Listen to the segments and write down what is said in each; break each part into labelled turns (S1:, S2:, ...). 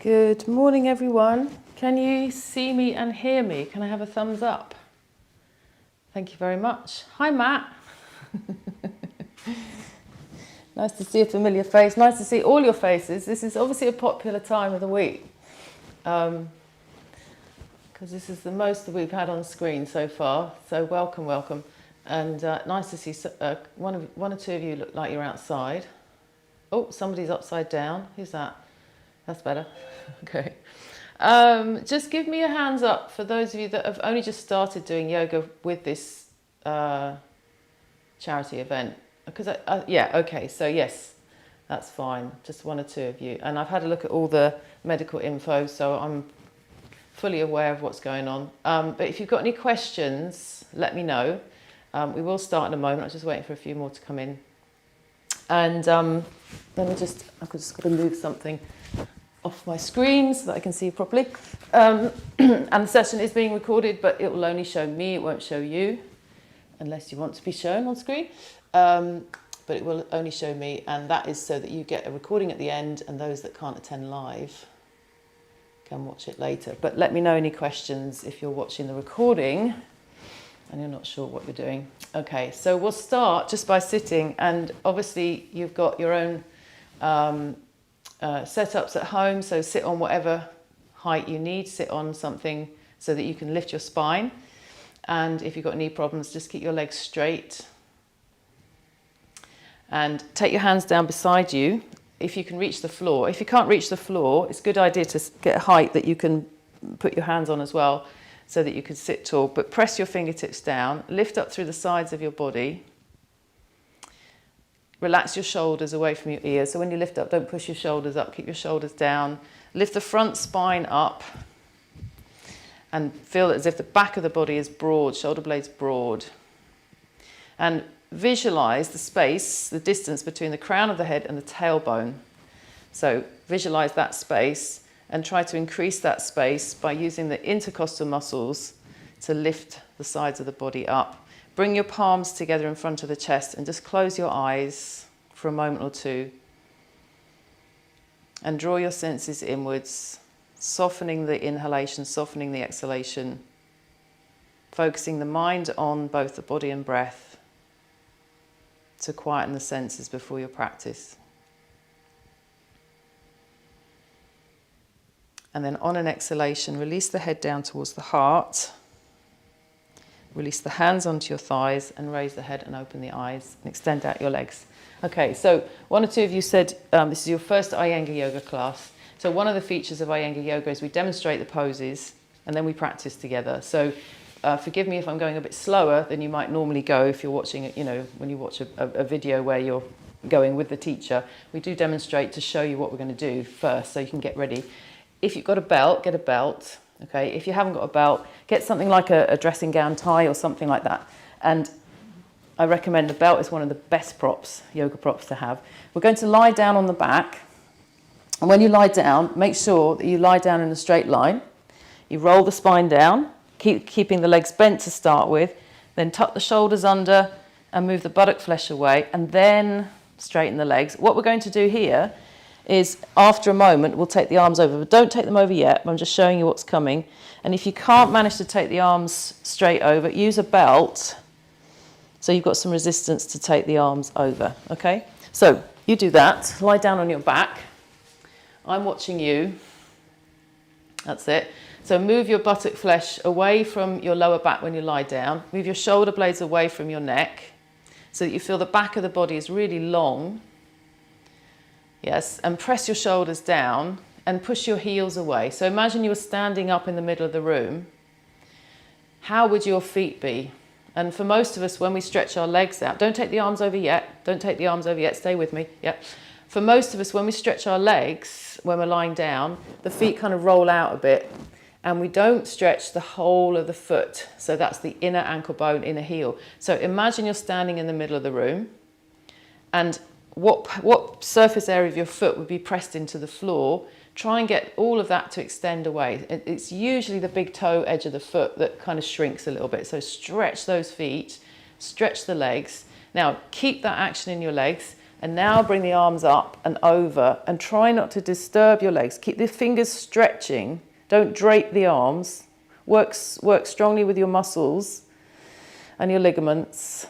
S1: Good morning, everyone. Can you see me and hear me? Can I have a thumbs up? Thank you very much. Hi, Matt. Nice to see a familiar face. Nice to see all your faces. This is obviously a popular time of the week because this is the most that we've had on screen so far. So welcome, welcome. And nice to see one or two of you look like you're outside. Oh, somebody's upside down. Who's that? That's better. Okay. Just give me a hands up for those of you that have only just started doing yoga with this charity event. Because yeah, okay. So yes, that's fine. Just one or two of you. And I've had a look at all the medical info, so I'm fully aware of what's going on. But if you've got any questions, let me know. We will start in a moment. I'm just waiting for a few more to come in. And let me just, I've just got to move something off my screen so that I can see properly. And the session is being recorded, but it will only show me, it won't show you, unless you want to be shown on screen. But it will only show me, and that is so that you get a recording at the end, and those that can't attend live can watch it later. But let me know any questions if you're watching the recording and you're not sure what you're doing. Okay, so we'll start just by sitting, and obviously you've got your own setups at home, so sit on whatever height you need, sit on something so that you can lift your spine. And if you've got knee problems, just keep your legs straight. And take your hands down beside you if you can reach the floor. If you can't reach the floor, it's a good idea to get a height that you can put your hands on as well so that you can sit tall. But press your fingertips down, lift up through the sides of your body. Relax your shoulders away from your ears. So when you lift up, don't push your shoulders up, keep your shoulders down. Lift the front spine up and feel as if the back of the body is broad, shoulder blades broad. And visualize the space, the distance between the crown of the head and the tailbone. So visualize that space and try to increase that space by using the intercostal muscles to lift the sides of the body up. Bring your palms together in front of the chest and just close your eyes for a moment or two. And draw your senses inwards, softening the inhalation, softening the exhalation, focusing the mind on both the body and breath to quieten the senses before your practice. And then on an exhalation, release the head down towards the heart. Release the hands onto your thighs and raise the head and open the eyes and extend out your legs. Okay, so one or two of you said this is your first Iyengar yoga class. So one of the features of Iyengar yoga is we demonstrate the poses and then we practice together. So forgive me if I'm going a bit slower than you might normally go if you're watching it, you know, when you watch a video where you're going with the teacher. We do demonstrate to show you what we're going to do first so you can get ready. If you've got a belt, get a belt. Okay, if you haven't got a belt, get something like a dressing gown tie or something like that. And I recommend the belt is one of the best props, yoga props to have. We're going to lie down on the back. And when you lie down, make sure that you lie down in a straight line. You roll the spine down, keeping the legs bent to start with. Then tuck the shoulders under and move the buttock flesh away. And then straighten the legs. What we're going to do here is after a moment we'll take the arms over, but don't take them over yet. I'm just showing you what's coming. And if you can't manage to take the arms straight over, use a belt so you've got some resistance to take the arms over. Okay, so you do that, lie down on your back. I'm watching you. That's it. So move your buttock flesh away from your lower back when you lie down. Move your shoulder blades away from your neck so that you feel the back of the body is really long. Yes, and press your shoulders down and push your heels away. So imagine you were standing up in the middle of the room. How would your feet be? And for most of us, when we stretch our legs out, don't take the arms over yet. Don't take the arms over yet. Stay with me. Yep. For most of us, when we stretch our legs, when we're lying down, the feet kind of roll out a bit and we don't stretch the whole of the foot. So that's the inner ankle bone, inner heel. So imagine you're standing in the middle of the room and what surface area of your foot would be pressed into the floor. Try and get all of that to extend away. It's usually the big toe edge of the foot that kind of shrinks a little bit. So stretch those feet, stretch the legs. Now keep that action in your legs and now bring the arms up and over and try not to disturb your legs. Keep the fingers stretching. Don't drape the arms. Work strongly with your muscles and your ligaments.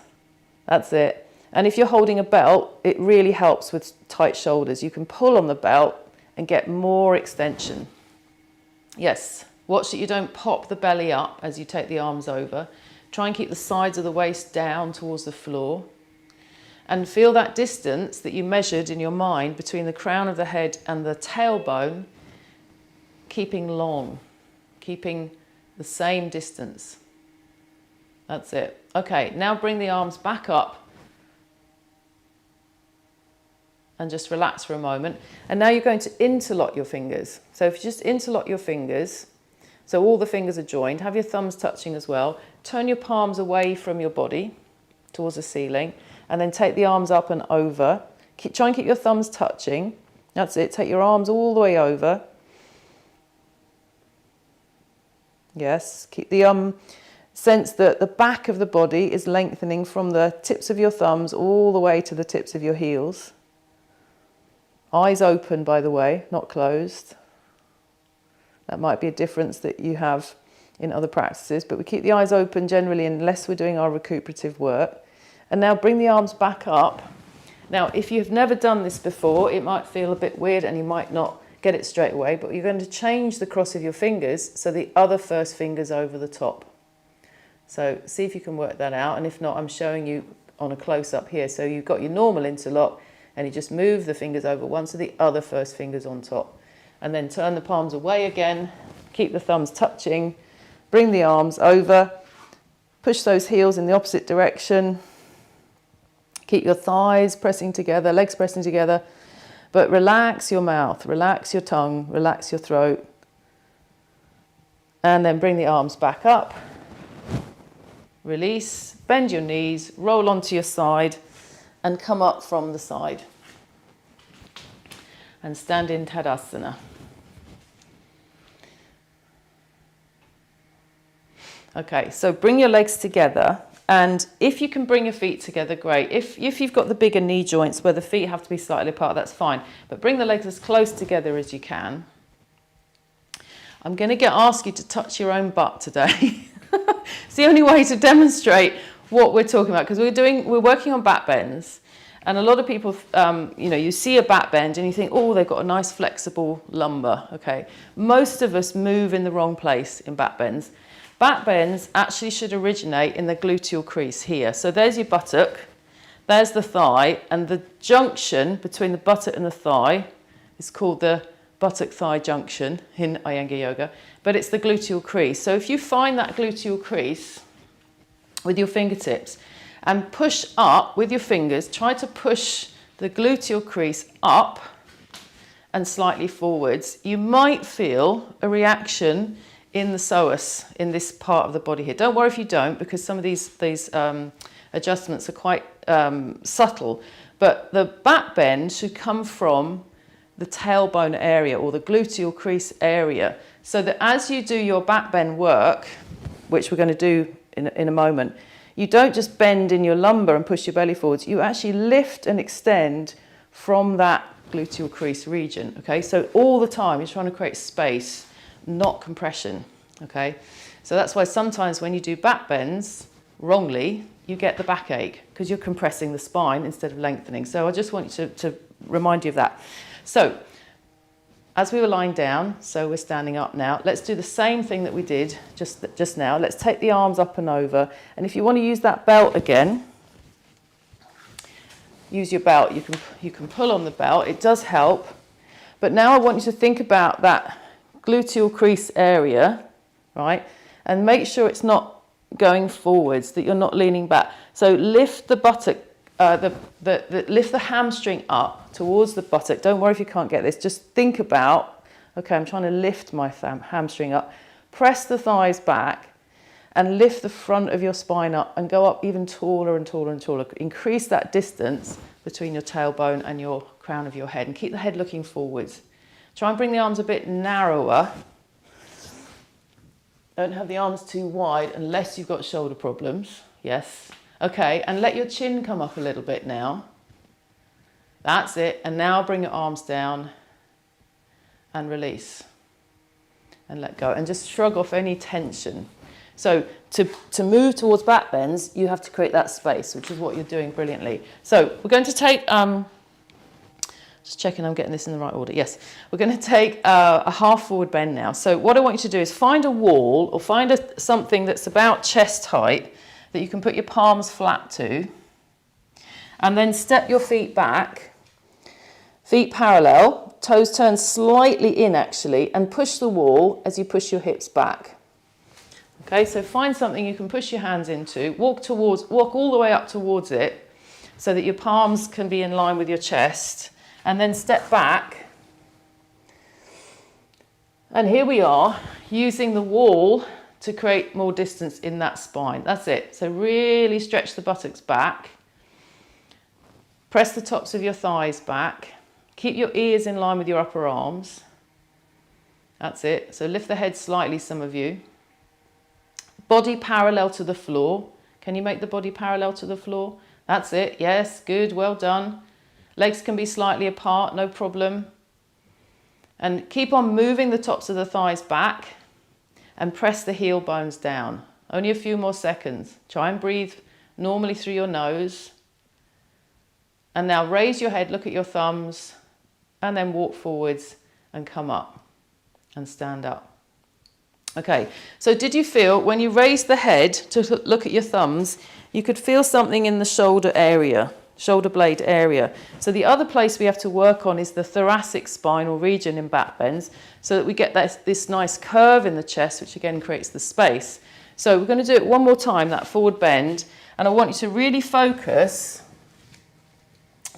S1: That's it. And if you're holding a belt, it really helps with tight shoulders. You can pull on the belt and get more extension. Yes, watch that you don't pop the belly up as you take the arms over. Try and keep the sides of the waist down towards the floor. And feel that distance that you measured in your mind between the crown of the head and the tailbone, keeping long, keeping the same distance. That's it. Okay, now bring the arms back up and just relax for a moment. And now you're going to interlock your fingers. So if you just interlock your fingers, so all the fingers are joined, have your thumbs touching as well. Turn your palms away from your body towards the ceiling and then take the arms up and over. Try and keep your thumbs touching. That's it. Take your arms all the way over. Yes, keep the sense that the back of the body is lengthening from the tips of your thumbs all the way to the tips of your heels. Eyes open, by the way, not closed. That might be a difference that you have in other practices, but we keep the eyes open generally unless we're doing our recuperative work. And now bring the arms back up. Now, if you've never done this before, it might feel a bit weird and you might not get it straight away, but you're going to change the cross of your fingers so the other first finger's over the top. So see if you can work that out, and if not, I'm showing you on a close-up here. So you've got your normal interlock, and you just move the fingers over one so the other first finger's on top. And then turn the palms away again, keep the thumbs touching, bring the arms over, push those heels in the opposite direction, keep your thighs pressing together, legs pressing together, but relax your mouth, relax your tongue, relax your throat. And then bring the arms back up, release, bend your knees, roll onto your side, and come up from the side and stand in Tadasana. Okay, so bring your legs together, and if you can bring your feet together, great. If you've got the bigger knee joints where the feet have to be slightly apart, that's fine, but bring the legs as close together as you can. I'm going to ask you to touch your own butt today. It's the only way to demonstrate what we're talking about, because we're working on back bends, and a lot of people, you see a back bend and you think, oh, they've got a nice flexible lumbar. Okay, most of us move in the wrong place in back bends. Back bends actually should originate in the gluteal crease here. So there's your buttock, there's the thigh, and the junction between the buttock and the thigh is called the buttock-thigh junction in Iyengar Yoga, but it's the gluteal crease. So if you find that gluteal crease with your fingertips and push up with your fingers, try to push the gluteal crease up and slightly forwards, you might feel a reaction in the psoas, in this part of the body here. Don't worry if you don't, because some of these adjustments are quite subtle, but the back bend should come from the tailbone area or the gluteal crease area, so that as you do your back bend work, which we're going to do in a moment, you don't just bend in your lumbar and push your belly forwards, you actually lift and extend from that gluteal crease region, okay? So all the time you're trying to create space, not compression, okay? So that's why sometimes when you do back bends wrongly, you get the backache, because you're compressing the spine instead of lengthening. So I just want you to remind you of that. So as we were lying down, so we're standing up now, let's do the same thing that we did just now. Let's take the arms up and over, and if you want to use that belt again, use your belt. You can pull on the belt, it does help, But now I want you to think about that gluteal crease area, right? And make sure it's not going forwards, that you're not leaning back. So lift the buttock, lift the hamstring up towards the buttock. Don't worry if you can't get this. Just think about, okay, I'm trying to lift my hamstring up. Press the thighs back and lift the front of your spine up and go up even taller and taller and taller. Increase that distance between your tailbone and your crown of your head and keep the head looking forwards. Try and bring the arms a bit narrower. Don't have the arms too wide unless you've got shoulder problems. Yes. Okay, and let your chin come up a little bit now. That's it. And now bring your arms down and release. And let go. And just shrug off any tension. So to move towards back bends, you have to create that space, which is what you're doing brilliantly. So we're going to take... just checking I'm getting this in the right order. Yes, we're going to take a half forward bend now. So what I want you to do is find a wall or find something that's about chest height that you can put your palms flat to, and then step your feet back, feet parallel, toes turned slightly in actually, and push the wall as you push your hips back. Okay, so find something you can push your hands into, walk all the way up towards it so that your palms can be in line with your chest. And then step back. And here we are, using the wall to create more distance in that spine. That's it. So really stretch the buttocks back. Press the tops of your thighs back. Keep your ears in line with your upper arms. That's it. So lift the head slightly, some of you. Body parallel to the floor. Can you make the body parallel to the floor? That's it. Yes, good. Well done. Legs can be slightly apart, no problem. And keep on moving the tops of the thighs back and press the heel bones down. Only a few more seconds. Try and breathe normally through your nose. And now raise your head, look at your thumbs, and then walk forwards and come up and stand up. Okay, so did you feel when you raised the head to look at your thumbs, you could feel something in the shoulder area? Shoulder blade area. So the other place we have to work on is the thoracic spinal region in back bends so that we get this nice curve in the chest, which again creates the space. So we're going to do it one more time, that forward bend, and I want you to really focus.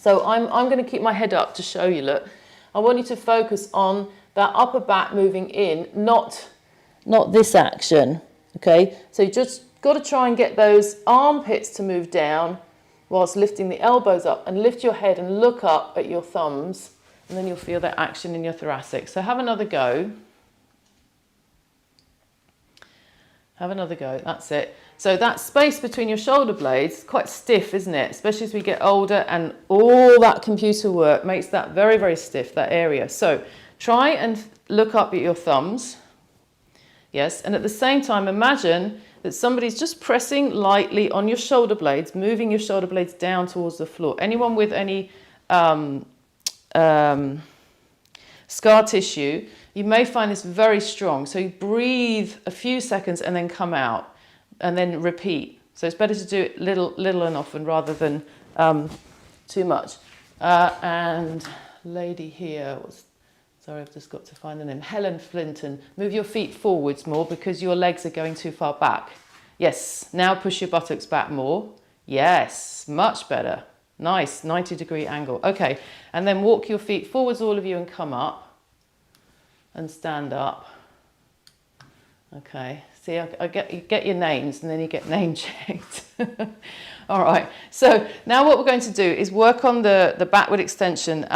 S1: So I'm going to keep my head up to show you, look. I want you to focus on that upper back moving in, not this action, okay? So you just got to try and get those armpits to move down whilst lifting the elbows up, and lift your head and look up at your thumbs, and then you'll feel that action in your thoracic. So have another go. Have another go, that's it. So that space between your shoulder blades is quite stiff, isn't it? Especially as we get older, and all that computer work makes that very, very stiff, that area. So try and look up at your thumbs. Yes, and at the same time, imagine that somebody's just pressing lightly on your shoulder blades, moving your shoulder blades down towards the floor. Anyone with any scar tissue, you may find this very strong. So you breathe a few seconds and then come out and then repeat. So it's better to do it little and often rather than too much. And lady here was... Sorry, I've just got to find the name. Helen Flinton. Move your feet forwards more because your legs are going too far back. Yes. Now push your buttocks back more. Yes. Much better. Nice. 90-degree angle. Okay. And then walk your feet forwards, all of you, and come up. And stand up. Okay. See, you get your names and then you get name checked. All right. So now what we're going to do is work on the backward extension.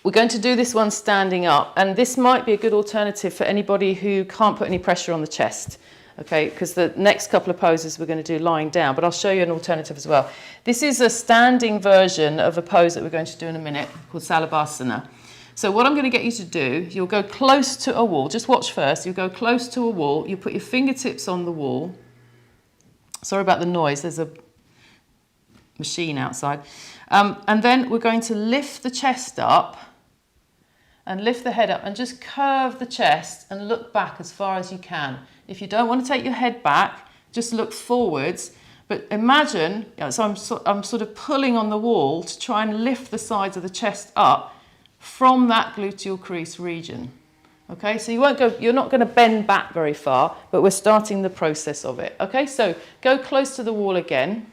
S1: We're going to do this one standing up, and this might be a good alternative for anybody who can't put any pressure on the chest, okay, because the next couple of poses we're going to do lying down, but I'll show you an alternative as well. This is a standing version of a pose that we're going to do in a minute called Salabhasana. So what I'm going to get you to do, you'll go close to a wall. Just watch first. You'll go close to a wall. You put your fingertips on the wall. Sorry about the noise. There's a machine outside. And then we're going to lift the chest up and lift the head up and just curve the chest and look back as far as you can. If you don't want to take your head back, just look forwards. But imagine, so I'm sort of pulling on the wall to try and lift the sides of the chest up from that gluteal crease region. Okay, so you're not going to bend back very far, but we're starting the process of it. Okay, so go close to the wall again.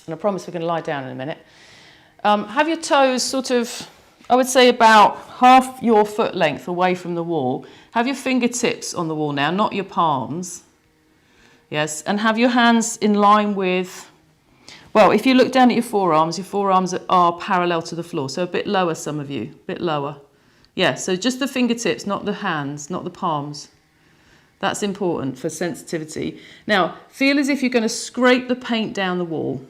S1: And I promise we're going to lie down in a minute. Have your toes sort of, I would say about half your foot length away from the wall. Have your fingertips on the wall now, not your palms. Yes, and have your hands in line with, well, if you look down at your forearms are parallel to the floor. So a bit lower, some of you, a bit lower. Yeah, so just the fingertips, not the hands, not the palms. That's important for sensitivity. Now, feel as if you're going to scrape the paint down the wall.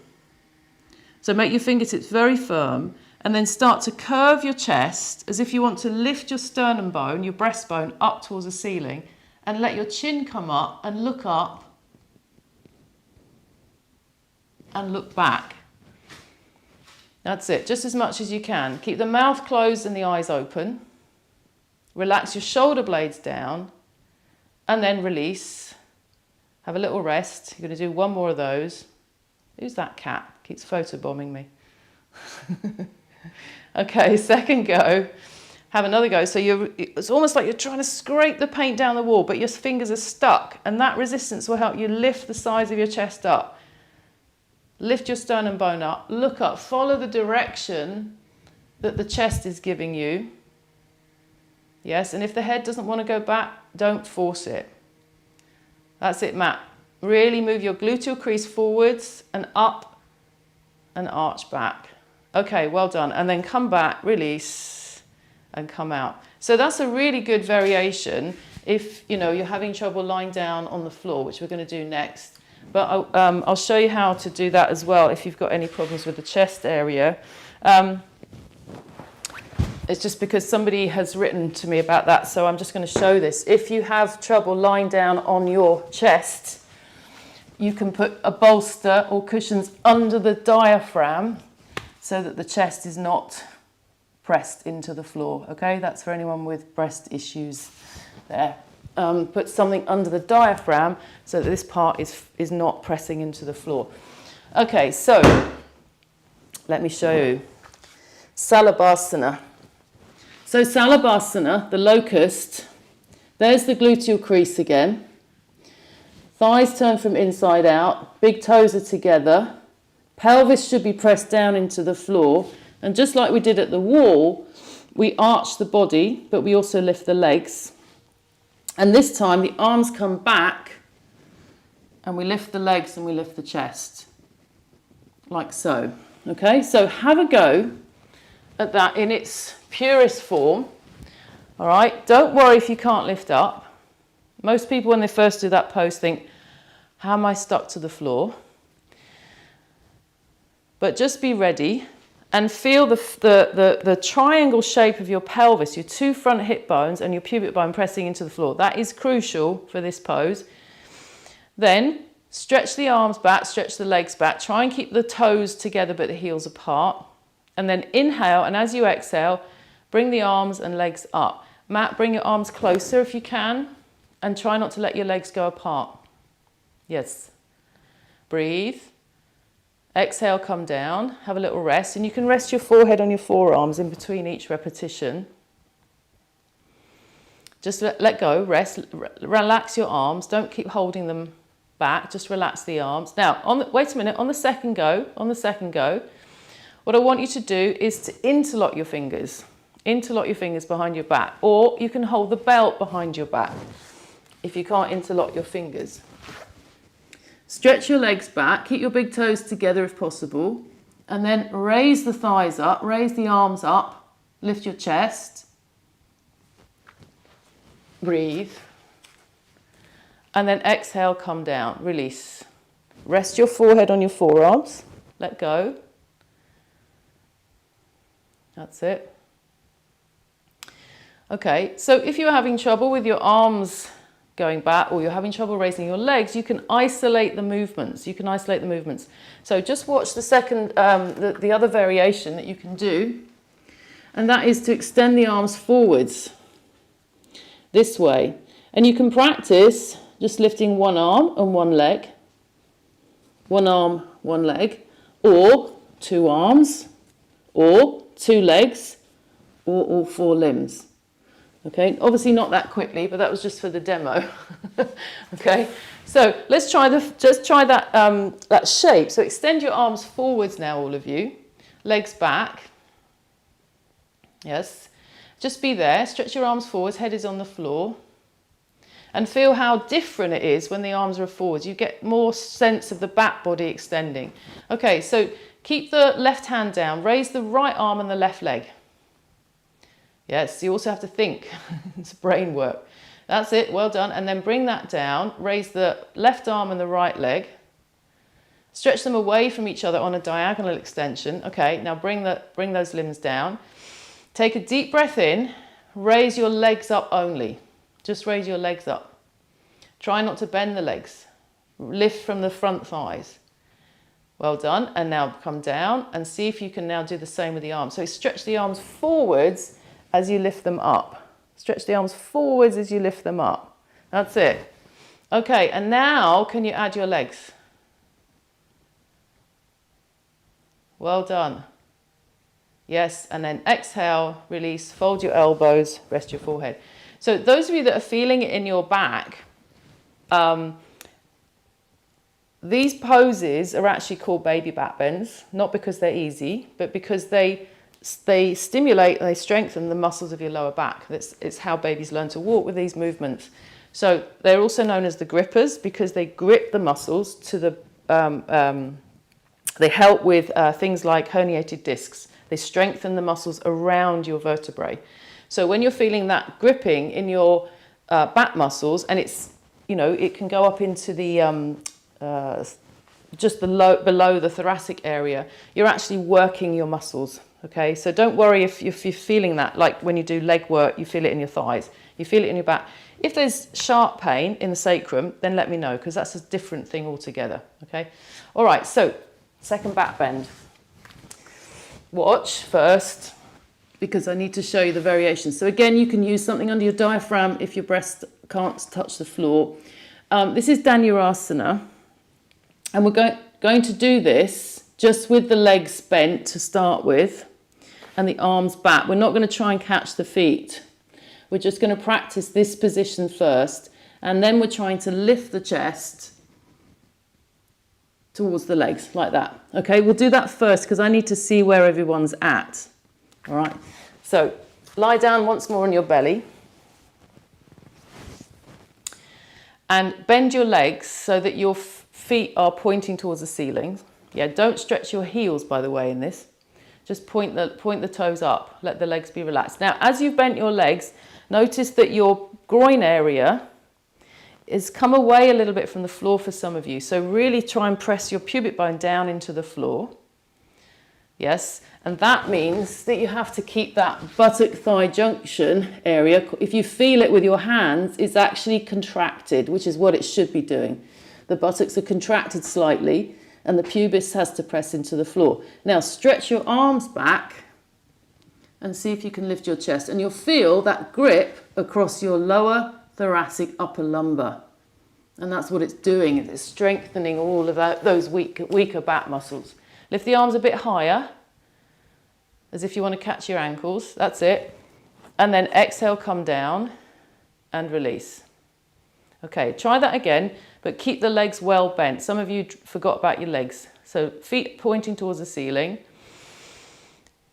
S1: So make your fingertips very firm and then start to curve your chest as if you want to lift your sternum bone, your breastbone, up towards the ceiling and let your chin come up and look up and look back. That's it, just as much as you can. Keep the mouth closed and the eyes open. Relax your shoulder blades down and then release. Have a little rest. You're going to do one more of those. Who's that cat? Keeps photobombing me. Okay, second go. Have another go. So it's almost like you're trying to scrape the paint down the wall, but your fingers are stuck. And that resistance will help you lift the size of your chest up. Lift your sternum bone up. Look up. Follow the direction that the chest is giving you. Yes, and if the head doesn't want to go back, don't force it. That's it, Matt. Really move your gluteal crease forwards and up and arch back. Okay, well done. And then come back, release, and come out. So that's a really good variation if you're having trouble lying down on the floor, which we're going to do next. But I'll show you how to do that as well if you've got any problems with the chest area. It's just because somebody has written to me about that, so I'm just going to show this. If you have trouble lying down on your chest, you can put a bolster or cushions under the diaphragm so that the chest is not pressed into the floor. Okay, that's for anyone with breast issues there. Put something under the diaphragm so that this part is not pressing into the floor. Okay, so let me show you. Salabhasana. So Salabhasana, the locust, there's the gluteal crease again. Thighs turn from inside out, big toes are together. Pelvis should be pressed down into the floor. And just like we did at the wall, we arch the body, but we also lift the legs. And this time the arms come back and we lift the legs and we lift the chest, like so. Okay, so have a go at that in its purest form. All right, don't worry if you can't lift up. Most people when they first do that pose think, how am I stuck to the floor? But just be ready and feel the triangle shape of your pelvis, your two front hip bones and your pubic bone pressing into the floor. That is crucial for this pose. Then stretch the arms back, stretch the legs back. Try and keep the toes together but the heels apart. And then inhale, and as you exhale, bring the arms and legs up. Matt, bring your arms closer if you can, and try not to let your legs go apart. Yes. Breathe. Exhale, come down, have a little rest, and you can rest your forehead on your forearms in between each repetition. Just let go, rest, relax your arms, don't keep holding them back, just relax the arms. Now, wait a minute, on the second go, what I want you to do is to interlock your fingers behind your back, or you can hold the belt behind your back if you can't interlock your fingers. Stretch your legs back, keep your big toes together if possible, and then raise the thighs up, raise the arms up, lift your chest, breathe, and then exhale, come down, release. Rest your forehead on your forearms, let go. That's it. Okay, so if you're having trouble with your arms going back or you're having trouble raising your legs, you can isolate the movements. So just watch the second, the other variation that you can do, and that is to extend the arms forwards this way. And you can practice just lifting one arm and one leg, one arm, one leg, or two arms, or two legs, or all 4 limbs. Okay, obviously not that quickly, but that was just for the demo. Okay, so let's try that that shape. So extend your arms forwards now, all of you. Legs back. Yes, just be there. Stretch your arms forwards. Head is on the floor. And feel how different it is when the arms are forwards. You get more sense of the back body extending. Okay, so keep the left hand down. Raise the right arm and the left leg. Yes, you also have to think. It's brain work. That's it, well done. And then bring that down. Raise the left arm and the right leg. Stretch them away from each other on a diagonal extension. Okay, now bring those limbs down. Take a deep breath in. Raise your legs up only. Just raise your legs up. Try not to bend the legs. Lift from the front thighs. Well done. And now come down and see if you can now do the same with the arms. So stretch the arms forwards as you lift them up. Stretch the arms forwards as you lift them up. That's it. Okay, and now can you add your legs? Well done. Yes, and then exhale, release, fold your elbows, rest your forehead. So those of you that are feeling it in your back, these poses are actually called baby back bends, not because they're easy, but because they stimulate and they strengthen the muscles of your lower back. It's how babies learn to walk with these movements. So they're also known as the grippers because they grip the muscles to the, they help with things like herniated discs. They strengthen the muscles around your vertebrae. So when you're feeling that gripping in your back muscles, and it's, you know, it can go up into the, just below the thoracic area, you're actually working your muscles. Okay, so don't worry if you're feeling that, like when you do leg work, you feel it in your thighs, you feel it in your back. If there's sharp pain in the sacrum, then let me know, because that's a different thing altogether. Okay, all right, so second back bend. Watch first, because I need to show you the variations. So again, you can use something under your diaphragm if your breast can't touch the floor. This is Dhanurasana, and we're going to do this just with the legs bent to start with, and the arms back. We're not going to try and catch the feet. We're just going to practice this position first, and then we're trying to lift the chest towards the legs, like that. Okay, we'll do that first, because I need to see where everyone's at. All right, so lie down once more on your belly. And bend your legs so that your feet are pointing towards the ceiling. Yeah, don't stretch your heels, by the way, in this. Just point the toes up. Let the legs be relaxed. Now, as you've bent your legs, notice that your groin area is come away a little bit from the floor for some of you. So really try and press your pubic bone down into the floor. Yes, and that means that you have to keep that buttock-thigh junction area. If you feel it with your hands, it's actually contracted, which is what it should be doing. The buttocks are contracted slightly, and the pubis has to press into the floor. Now stretch your arms back and see if you can lift your chest, and you'll feel that grip across your lower thoracic upper lumbar. And that's what it's doing, it's strengthening all of those weaker back muscles. Lift the arms a bit higher, as if you want to catch your ankles. That's it. And then exhale, come down and release. Okay, try that again, but keep the legs well bent. Some of you forgot about your legs. So feet pointing towards the ceiling.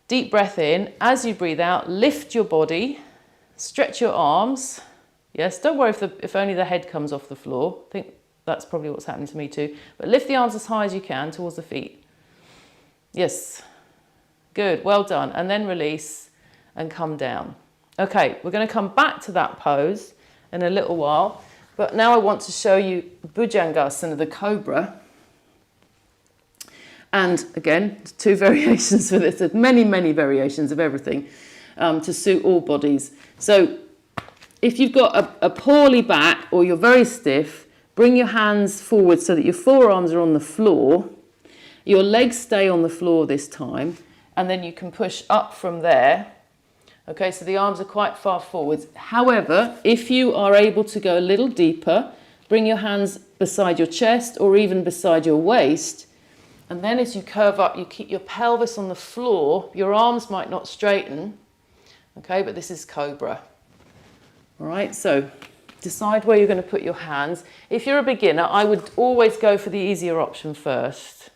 S1: Deep breath in. As you breathe out, lift your body, stretch your arms. Yes, don't worry if only the head comes off the floor. I think that's probably what's happening to me too. But lift the arms as high as you can towards the feet. Yes, good, well done. And then release and come down. Okay, we're going to come back to that pose in a little while. But now I want to show you Bhujangasana, the cobra. And again, 2 variations for this. There's many, many variations of everything to suit all bodies. So if you've got a poorly back or you're very stiff, bring your hands forward so that your forearms are on the floor. Your legs stay on the floor this time, and then you can push up from there. Okay, so the arms are quite far forwards. However, if you are able to go a little deeper, bring your hands beside your chest or even beside your waist. And then as you curve up, you keep your pelvis on the floor. Your arms might not straighten, Okay, but this is cobra. All right, so decide where you're going to put your hands. If you're a beginner, I would always go for the easier option first.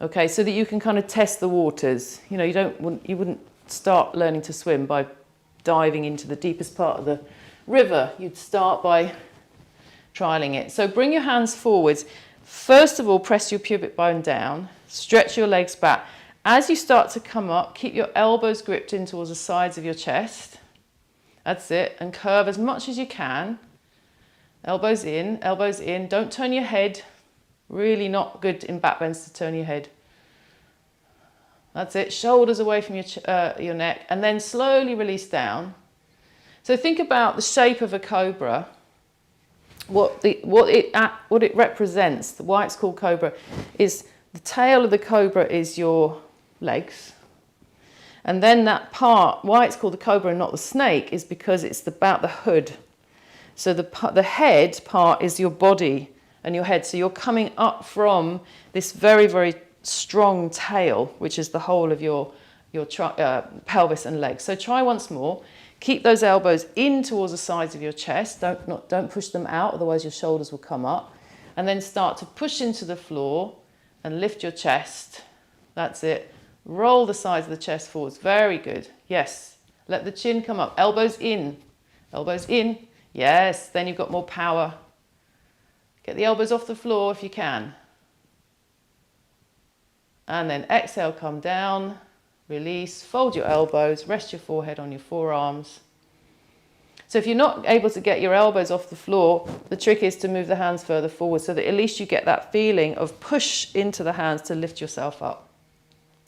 S1: Okay, so that you can kind of test the waters. You know, you wouldn't start learning to swim by diving into the deepest part of the river. You'd start by trialing it. So bring your hands forwards. First of all, press your pubic bone down, stretch your legs back. As you start to come up, keep your elbows gripped in towards the sides of your chest. That's it, and curve as much as you can. Elbows in, elbows in. Don't turn your head. Really not good in back bends to turn your head. That's it, shoulders away from your neck, and then slowly release down. So think about the shape of a cobra. What it represents, why it's called cobra, is the tail of the cobra is your legs. And then that part, why it's called the cobra and not the snake, is because it's about the hood. So the head part is your body and your head. So you're coming up from this very, very strong tail, which is the whole of your pelvis and legs. So try once more. Keep those elbows in towards the sides of your chest. Don't push them out, otherwise your shoulders will come up. And then start to push into the floor and lift your chest. That's it. Roll the sides of the chest forwards. Very good. Yes. Let the chin come up. Elbows in. Elbows in. Yes. Then you've got more power. Get the elbows off the floor if you can. And then exhale, come down, release, fold your elbows, rest your forehead on your forearms. So if you're not able to get your elbows off the floor, the trick is to move the hands further forward so that at least you get that feeling of push into the hands to lift yourself up.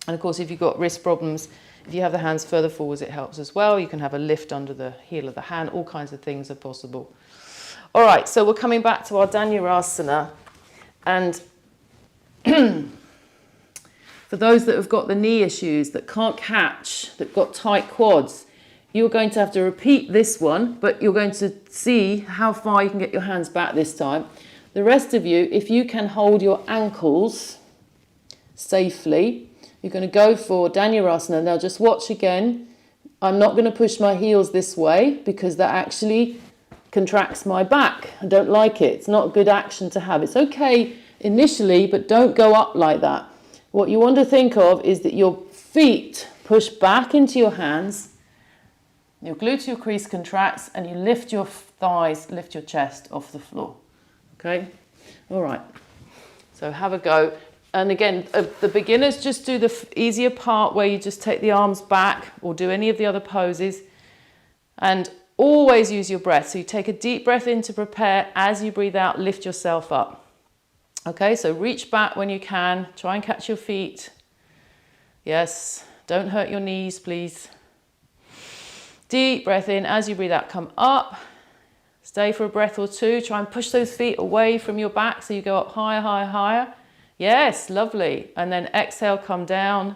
S1: And of course, if you've got wrist problems, if you have the hands further forwards, it helps as well. You can have a lift under the heel of the hand. All kinds of things are possible. All right, so we're coming back to our Dhanurasana. And for those that have got the knee issues, that can't catch, that got tight quads, you're going to have to repeat this one, but you're going to see how far you can get your hands back this time. The rest of you, if you can hold your ankles safely, you're going to go for Dhanurasana. Now just watch again. I'm not going to push my heels this way because that actually contracts my back. I don't like it. It's not a good action to have. It's okay initially, but don't go up like that. What you want to think of is that your feet push back into your hands, your gluteal crease contracts, and you lift your thighs, lift your chest off the floor. Okay? All right. So have a go. And again, the beginners just do the easier part where you just take the arms back or do any of the other poses. And always use your breath. So you take a deep breath in to prepare. As you breathe out, lift yourself up. Okay, so reach back when you can. Try and catch your feet. Yes, don't hurt your knees, please. Deep breath in. As you breathe out, come up. Stay for a breath or two. Try and push those feet away from your back so you go up higher, higher, higher. Yes, lovely. And then exhale, come down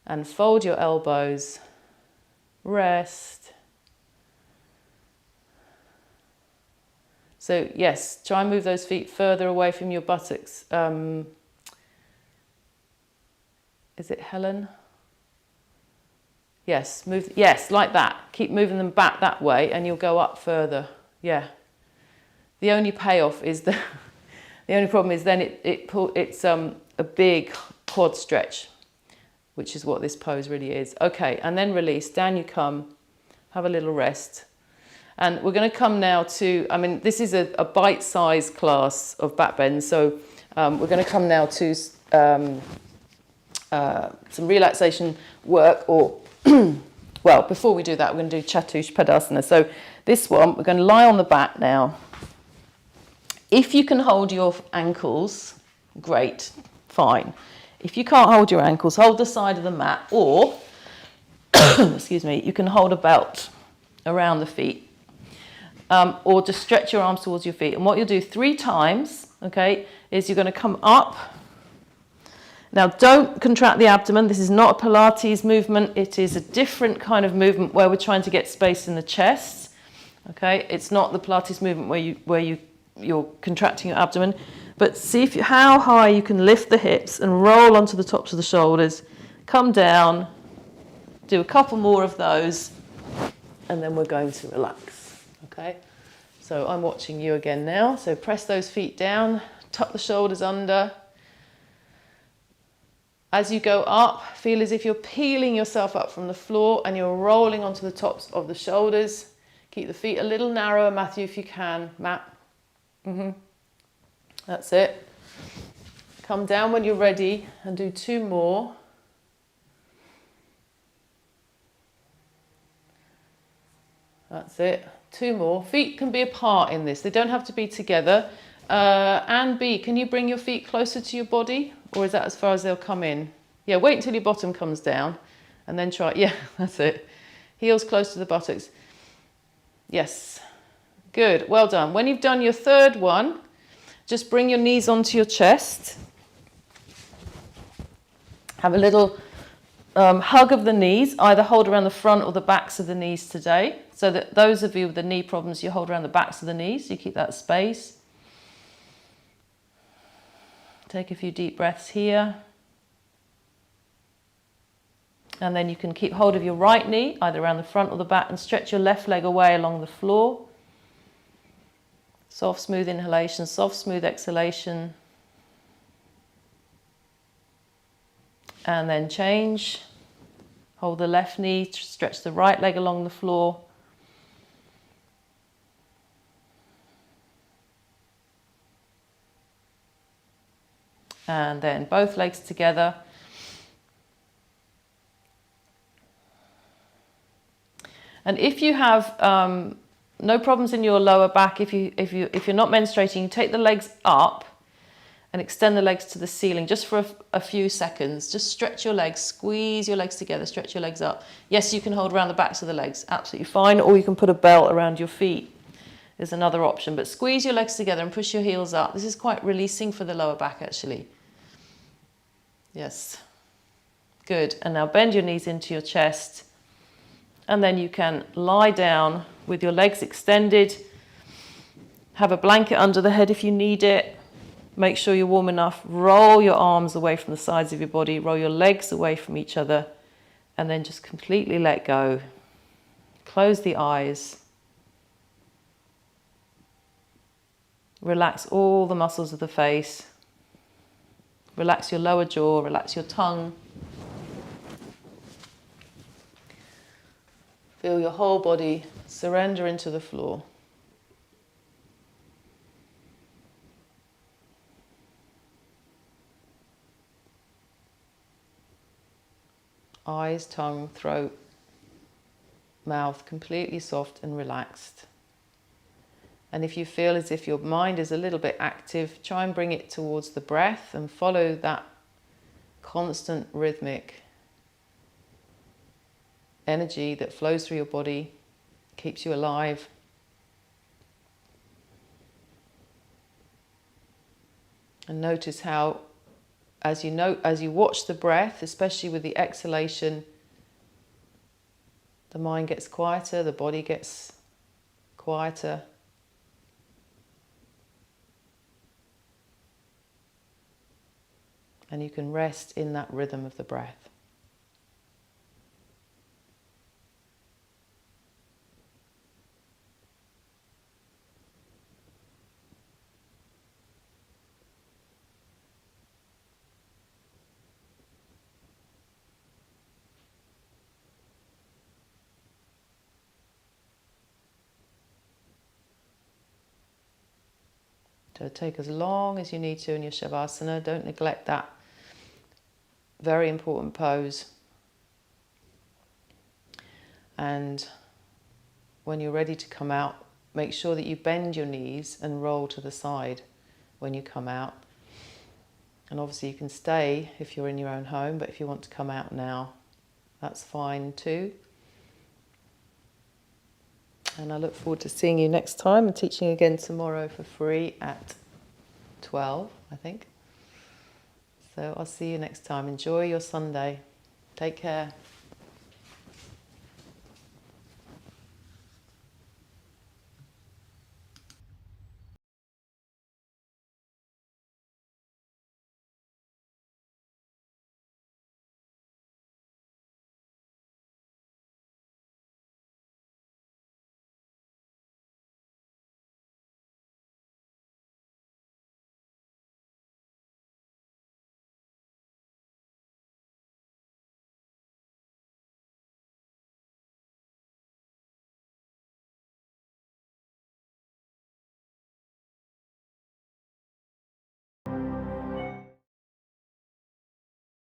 S1: and fold your elbows. Rest. So yes, try and move those feet further away from your buttocks. Is it Helen? Yes, move. Yes, like that. Keep moving them back that way and you'll go up further. Yeah. The only payoff is the only problem is then it's a big quad stretch, which is what this pose really is. Okay, and then release. Down you come. Have a little rest. And we're going to come now to, I mean, this is a bite-sized class of back bends. So we're going to come now to some relaxation work or, well, before we do that, we're going to do Chatushpadasana. So this one, we're going to lie on the back now. If you can hold your ankles, great, fine. If you can't hold your ankles, hold the side of the mat or, excuse me, you can hold a belt around the feet. Or just stretch your arms towards your feet. And what you'll do 3 times, okay, is you're going to come up. Now, don't contract the abdomen. This is not a Pilates movement. It is a different kind of movement where we're trying to get space in the chest. Okay, it's not the Pilates movement where you're contracting your abdomen. But see how high you can lift the hips and roll onto the tops of the shoulders. Come down. Do a couple more of those, and then we're going to relax, okay? So I'm watching you again now. So press those feet down, tuck the shoulders under. As you go up, feel as if you're peeling yourself up from the floor and you're rolling onto the tops of the shoulders. Keep the feet a little narrower, Matthew, if you can. Matt. That's it. Come down when you're ready and do 2 more. That's it. 2 more. Feet can be apart in this. They don't have to be together. And B, can you bring your feet closer to your body? Or is that as far as they'll come in? Yeah, wait until your bottom comes down and then try. Yeah, that's it. Heels close to the buttocks. Yes. Good. Well done. When you've done your 3rd one, just bring your knees onto your chest. Have a little hug of the knees. Either hold around the front or the backs of the knees today. So that those of you with the knee problems, you hold around the backs of the knees. You keep that space. Take a few deep breaths here. And then you can keep hold of your right knee, either around the front or the back, and stretch your left leg away along the floor. Soft, smooth inhalation, soft, smooth exhalation. And then change. Hold the left knee, stretch the right leg along the floor. And then both legs together. And if you have no problems in your lower back, if you're not menstruating, you take the legs up and extend the legs to the ceiling just for a few seconds. Just stretch your legs, squeeze your legs together, stretch your legs up. Yes, you can hold around the backs of the legs, absolutely fine, or you can put a belt around your feet is another option. But squeeze your legs together and push your heels up. This is quite releasing for the lower back, actually. Yes. Good. And now bend your knees into your chest. And then you can lie down with your legs extended. Have a blanket under the head if you need it. Make sure you're warm enough. Roll your arms away from the sides of your body. Roll your legs away from each other. And then just completely let go. Close the eyes. Relax all the muscles of the face. Relax your lower jaw. Relax your tongue. Feel your whole body surrender into the floor. Eyes, tongue, throat, mouth completely soft and relaxed. And if you feel as if your mind is a little bit active, try and bring it towards the breath and follow that constant rhythmic energy that flows through your body, keeps you alive. And notice how, as you watch the breath, especially with the exhalation, the mind gets quieter, the body gets quieter. And you can rest in that rhythm of the breath. So take as long as you need to in your Shavasana. Don't neglect that very important pose. And when you're ready to come out, make sure that you bend your knees and roll to the side when you come out. And obviously you can stay if you're in your own home, but if you want to come out now, that's fine too. And I look forward to seeing you next time and teaching again tomorrow for free at 12, I think. So I'll see you next time. Enjoy your Sunday. Take care.